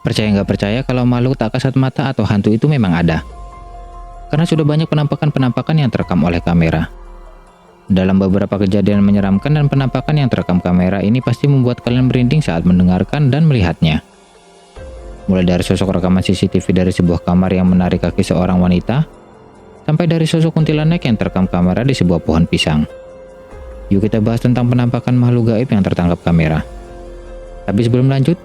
Percaya nggak percaya kalau makhluk tak kasat mata atau hantu itu memang ada. Karena sudah banyak penampakan-penampakan yang terekam oleh kamera. Dalam beberapa kejadian menyeramkan dan penampakan yang terekam kamera ini pasti membuat kalian merinding saat mendengarkan dan melihatnya. Mulai dari sosok rekaman CCTV dari sebuah kamar yang menarik kaki seorang wanita, sampai dari sosok kuntilanak yang terekam kamera di sebuah pohon pisang. Yuk kita bahas tentang penampakan makhluk gaib yang tertangkap kamera. Tapi sebelum lanjut,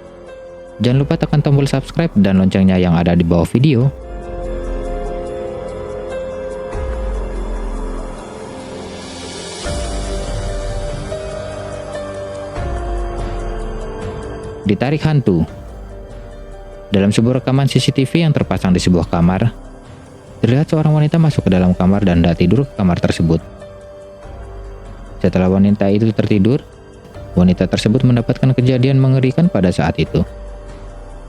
jangan lupa tekan tombol subscribe dan loncengnya yang ada di bawah video. Ditarik hantu. Dalam sebuah rekaman CCTV yang terpasang di sebuah kamar, terlihat seorang wanita masuk ke dalam kamar dan hendak tidur ke kamar tersebut. Setelah wanita itu tertidur, wanita tersebut mendapatkan kejadian mengerikan pada saat itu.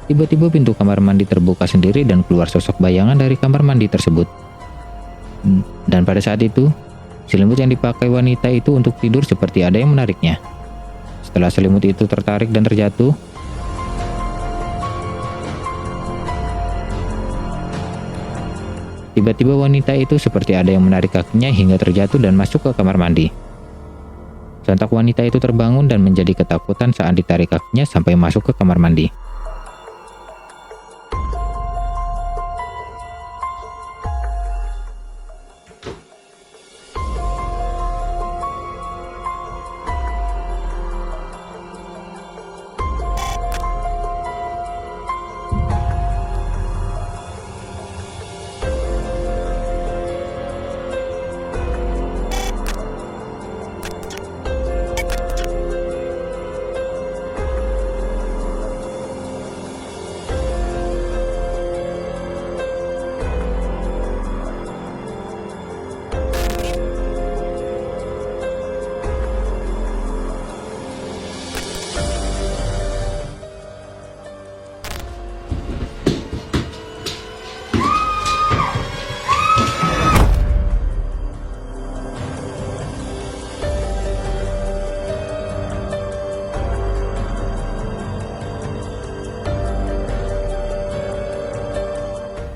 Tiba-tiba pintu kamar mandi terbuka sendiri dan keluar sosok bayangan dari kamar mandi tersebut. Dan pada saat itu, selimut yang dipakai wanita itu untuk tidur seperti ada yang menariknya. Setelah selimut itu tertarik dan terjatuh, tiba-tiba wanita itu seperti ada yang menarik kakinya hingga terjatuh dan masuk ke kamar mandi. Sontak wanita itu terbangun dan menjadi ketakutan saat ditarik kakinya sampai masuk ke kamar mandi.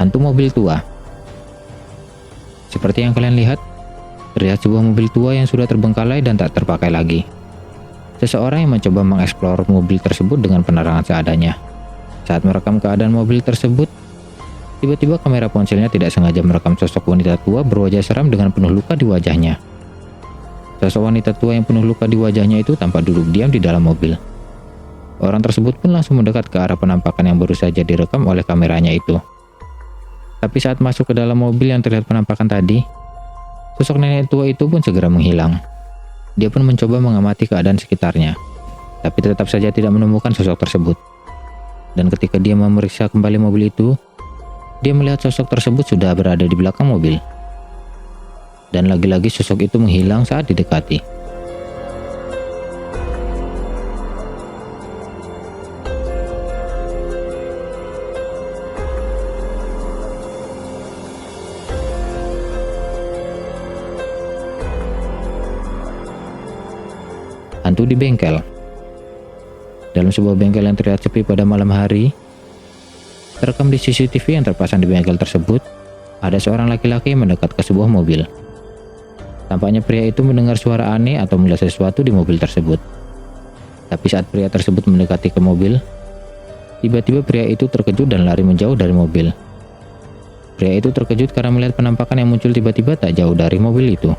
Hantu mobil tua. Seperti yang kalian lihat, terlihat sebuah mobil tua yang sudah terbengkalai dan tak terpakai lagi. Seseorang yang mencoba mengeksplor mobil tersebut dengan penerangan seadanya. Saat merekam keadaan mobil tersebut, tiba-tiba kamera ponselnya tidak sengaja merekam sosok wanita tua berwajah seram dengan penuh luka di wajahnya. Sosok wanita tua yang penuh luka di wajahnya itu tampak duduk diam di dalam mobil. Orang tersebut pun langsung mendekat ke arah penampakan yang baru saja direkam oleh kameranya itu. Tapi saat masuk ke dalam mobil yang terlihat penampakan tadi, sosok nenek tua itu pun segera menghilang. Dia pun mencoba mengamati keadaan sekitarnya, tapi tetap saja tidak menemukan sosok tersebut. Dan ketika dia memeriksa kembali mobil itu, dia melihat sosok tersebut sudah berada di belakang mobil. Dan lagi-lagi sosok itu menghilang saat didekati. Hantu di bengkel. Dalam sebuah bengkel yang terlihat sepi pada malam hari, terekam di CCTV yang terpasang di bengkel tersebut, ada seorang laki-laki yang mendekat ke sebuah mobil. Tampaknya pria itu mendengar suara aneh atau melihat sesuatu di mobil tersebut. Tapi saat pria tersebut mendekati ke mobil, tiba-tiba pria itu terkejut dan lari menjauh dari mobil. Pria itu terkejut karena melihat penampakan yang muncul tiba-tiba tak jauh dari mobil itu.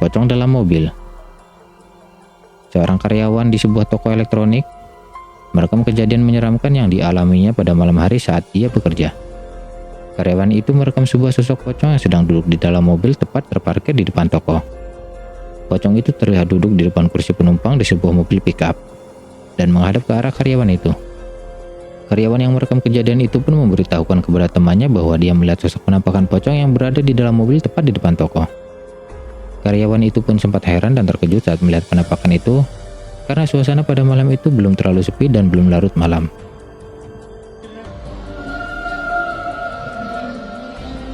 Pocong dalam mobil. Seorang karyawan di sebuah toko elektronik merekam kejadian menyeramkan yang dialaminya pada malam hari saat ia bekerja. Karyawan itu merekam sebuah sosok pocong yang sedang duduk di dalam mobil tepat terparkir di depan toko. Pocong itu terlihat duduk di depan kursi penumpang di sebuah mobil pickup dan menghadap ke arah karyawan itu. Karyawan yang merekam kejadian itu pun memberitahukan kepada temannya bahwa dia melihat sosok penampakan pocong yang berada di dalam mobil tepat di depan toko. Karyawan itu pun sempat heran dan terkejut saat melihat penampakan itu karena suasana pada malam itu belum terlalu sepi dan belum larut malam.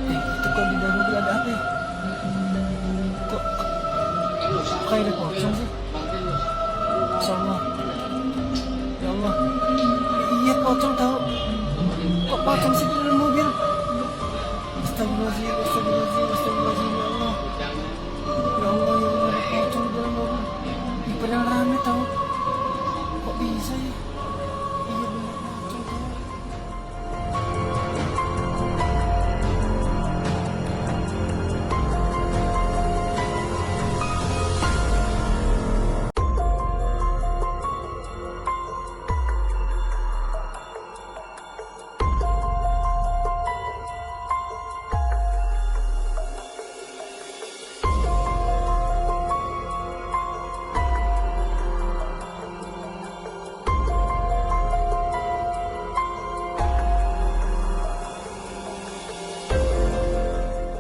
Itu kok di dalam mobil ada apa ya? Kok kayak ada pocong sih? Masya Allah. Ya Allah. Iya pocong tahu. Kok pocong sih di dalam mobil? Astagfirullahaladzim, astagfirullahaladzim, astagfirullahaladzim, ya Allah. Ya Allah, ya Allah, ada pocong di dalam mobil. Ih, padahal rame tahu. Kok bisa ya? Iya benar pocong tahu.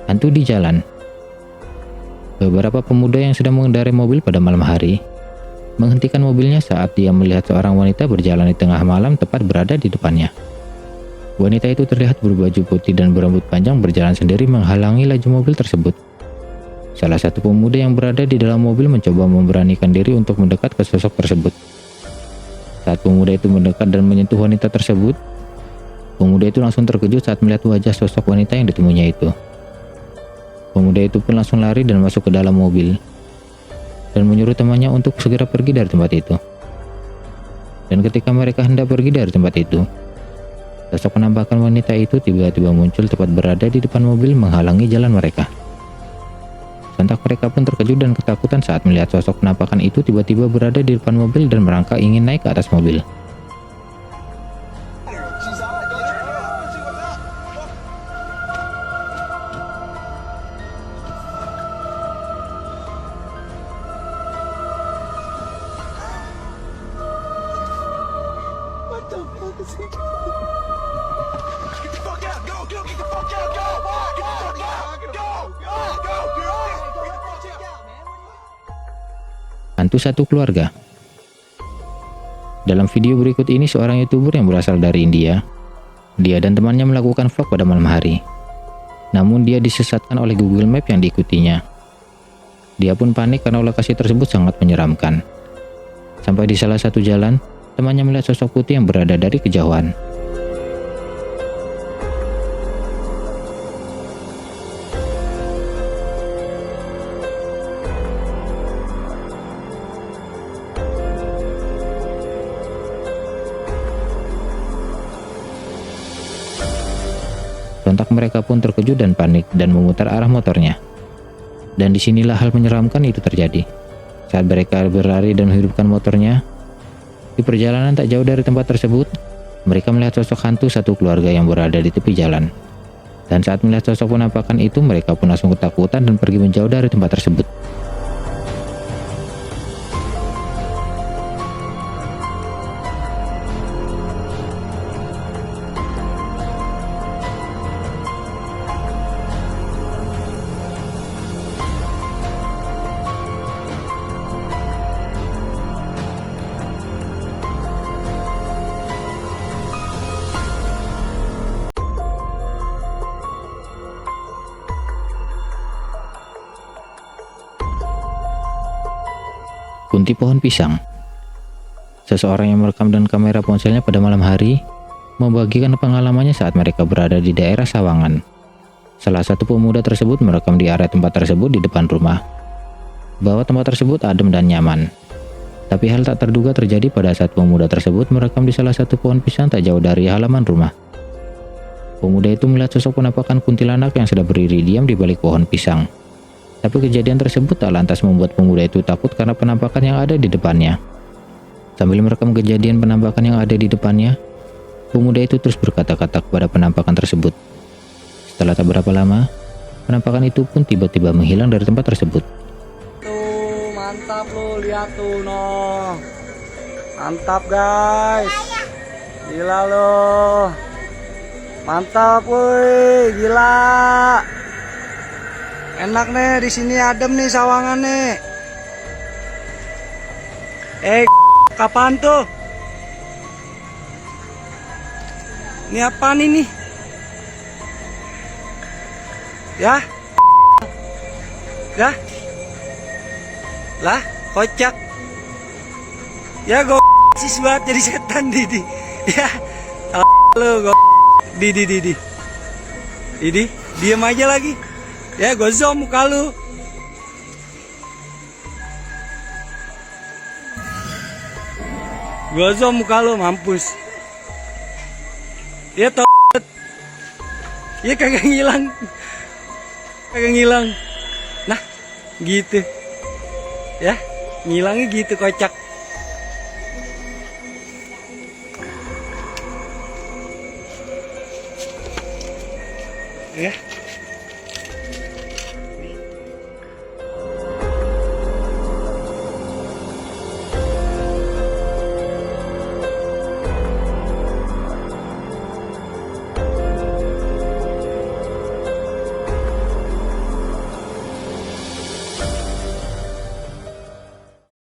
Hantu di jalan. Beberapa pemuda yang sedang mengendarai mobil pada malam hari menghentikan mobilnya saat dia melihat seorang wanita berjalan di tengah malam tepat berada di depannya. Wanita itu terlihat berbaju putih dan berambut panjang berjalan sendiri menghalangi laju mobil tersebut. Salah satu pemuda yang berada di dalam mobil mencoba memberanikan diri untuk mendekat ke sosok tersebut. Saat pemuda itu mendekat dan menyentuh wanita tersebut, pemuda itu langsung terkejut saat melihat wajah sosok wanita yang ditemuinya itu. Pemuda itu pun langsung lari dan masuk ke dalam mobil dan menyuruh temannya untuk segera pergi dari tempat itu. Dan ketika mereka hendak pergi dari tempat itu, sosok penampakan wanita itu tiba-tiba muncul tepat berada di depan mobil menghalangi jalan mereka. Sontak mereka pun terkejut dan ketakutan saat melihat sosok penampakan itu tiba-tiba berada di depan mobil dan merangkak ingin naik ke atas mobil. What the fuck is he? Get the fuck out! Go! Get the fuck out! Go! Get the fuck out! Go! Go! Get the fuck out! Hantu satu keluarga. Dalam video berikut ini seorang YouTuber yang berasal dari India. Dia dan temannya melakukan vlog pada malam hari. Namun dia disesatkan oleh Google Map yang diikutinya. Dia pun panik karena lokasi tersebut sangat menyeramkan. Sampai di salah satu jalan, temannya melihat sosok putih yang berada dari kejauhan. Sontak mereka pun terkejut dan panik dan memutar arah motornya. Dan disinilah hal menyeramkan itu terjadi. Saat mereka berlari dan menghidupkan motornya, di perjalanan tak jauh dari tempat tersebut, mereka melihat sosok hantu satu keluarga yang berada di tepi jalan. Dan saat melihat sosok penampakan itu, mereka pun langsung ketakutan dan pergi menjauh dari tempat tersebut. Kunti pohon pisang. Seseorang yang merekam dengan kamera ponselnya pada malam hari membagikan pengalamannya saat mereka berada di daerah Sawangan. Salah satu pemuda tersebut merekam di area tempat tersebut di depan rumah, bahwa tempat tersebut adem dan nyaman. Tapi hal tak terduga terjadi pada saat pemuda tersebut merekam di salah satu pohon pisang tak jauh dari halaman rumah. Pemuda itu melihat sosok penampakan kuntilanak yang sedang berdiri diam di balik pohon pisang. Tapi kejadian tersebut tak lantas membuat pemuda itu takut karena penampakan yang ada di depannya. Sambil merekam kejadian penampakan yang ada di depannya, pemuda itu terus berkata-kata kepada penampakan tersebut. Setelah tak berapa lama, penampakan itu pun tiba-tiba menghilang dari tempat tersebut. Tuh, mantap lo, lihat tuh, no. Mantap guys. Gila lo. Mantap woi, gila. Enak nih di sini, adem nih sawangan nih. Kapan tuh? Ini apaan ini? Ya? Ya? Lah, kocak. Ya gue sis banget jadi setan Didi. Ya. Lu gue Didi. Diem aja lagi. Ya gue zoom muka lu. Gue zoom muka lu, mampus. Ya tau. Ya kagak ngilang. Nah, gitu. Ya, ngilangnya gitu, kocak. Ya.